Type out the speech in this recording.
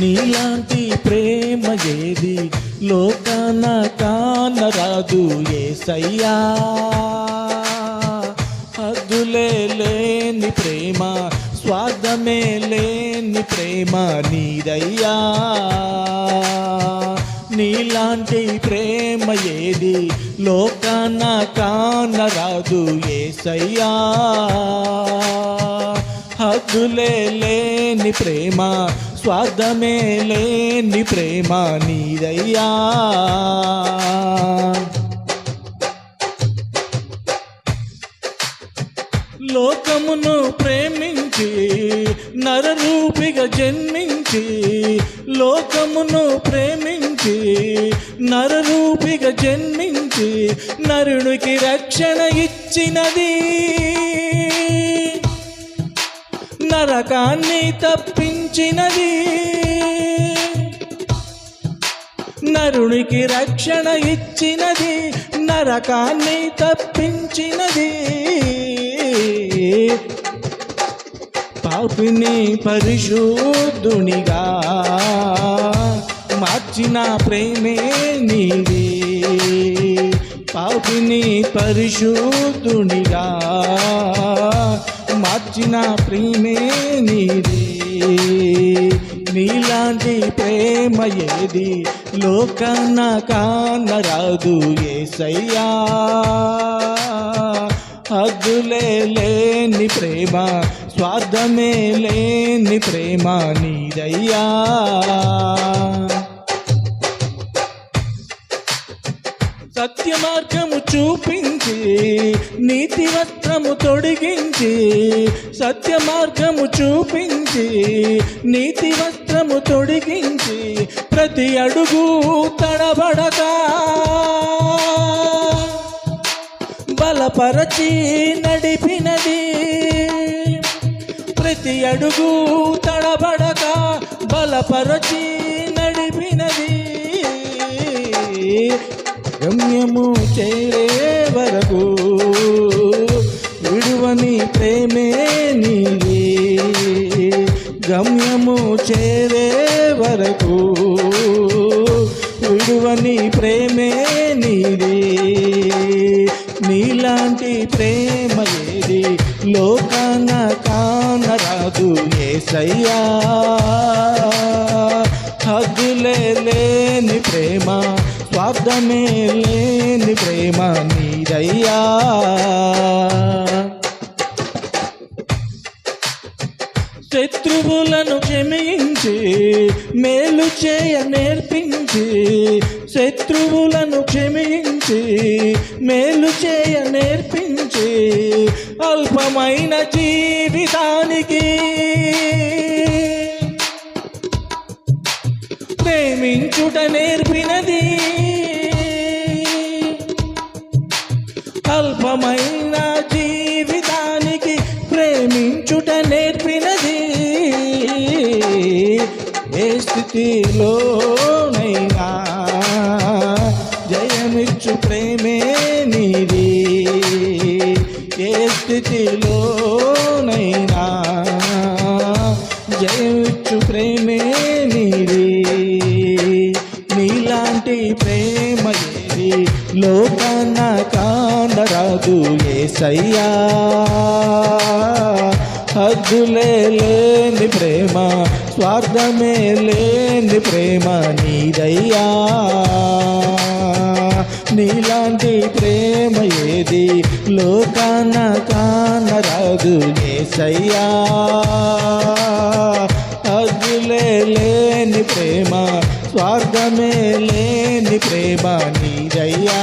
నీలాంటి ప్రేమ ఏది లోకాన కానరాదు యేసయ్యా. హద్దులే లేని ప్రేమ, స్వార్థమే లేని ప్రేమ నీదయ్యా. నీలాంటి ప్రేమ ఏది లోకాన కానరాదు యేసయ్యా. హద్దులే లేని ప్రేమ, స్వార్థమే లేని ప్రేమ నీదయ్యా. లోకమును ప్రేమించి నరరూపిగా జన్మించి, లోకమును ప్రేమించి నరరూపిగా జన్మించి నరునికి రక్షణ ఇచ్చినది, నరకాన్ని తప్పించినది. నరునికి రక్షణ ఇచ్చినది, నరకాన్ని తప్పించినది. పాపిని పరిశుద్ధునిగా మార్చిన ప్రేమే నీది. పాపిని పరిశుద్ధునిగా మార్చిన ప్రేమే నీది. నీలాంటి ప్రేమ ఏది లోకాన కానరాదు యేసయ్యా. హద్దులే లేని ప్రేమ, స్వార్థమే లేని ప్రేమ నీదయ్యా. సత్య మార్గము చూపించి నీతి వస్త్రము తొడిగించి, సత్య మార్గము చూపించి నీతి వస్త్రము తొడిగించి ప్రతి అడుగు తడబడక బలపరచి నడిపినది. ప్రతి అడుగు తడబడక బలపరచి నడిపినది. గమ్యము చేరే వరకు విడువని ప్రేమే నీది. గమ్యము చేరే వరకు విడువని ప్రేమే నీది. నీలాంటి ప్రేమ ఏది లోకాన కానరాదు యేసయ్యా. హద్దులే లేని ప్రేమ, స్వార్థమే లేని ప్రేమ నీదయ్యా. శత్రువులను క్షమించి మేలు చేయ నేర్పించి, శత్రువులను క్షమించి మేలు చేయ నేర్పించి అల్పమైన జీవితానికి ప్రేమించుట నేర్పినది. అల్పమైన జీవితానికి ప్రేమించుట నేర్పినది. ఏ స్థితిలోనైనా జయమిచ్చు ప్రేమే నీది. ఏ స్థితిలోనైనా జయమిచ్చు ప్రేమే నీది. నీలాంటి ప్రేమ ఏది లోకాన కానరాదు యేసయ్యా. హద్దులే లేని ప్రేమ, స్వార్థమే లేని ప్రేమ నీదయ్యా. నీలాంటి ప్రేమ ఏది లోకాన కానరాదు యేసయ్యా. హద్దులే లేని ప్రేమ, స్వార్థమే లేని ప్రేమ నీదయ్యా.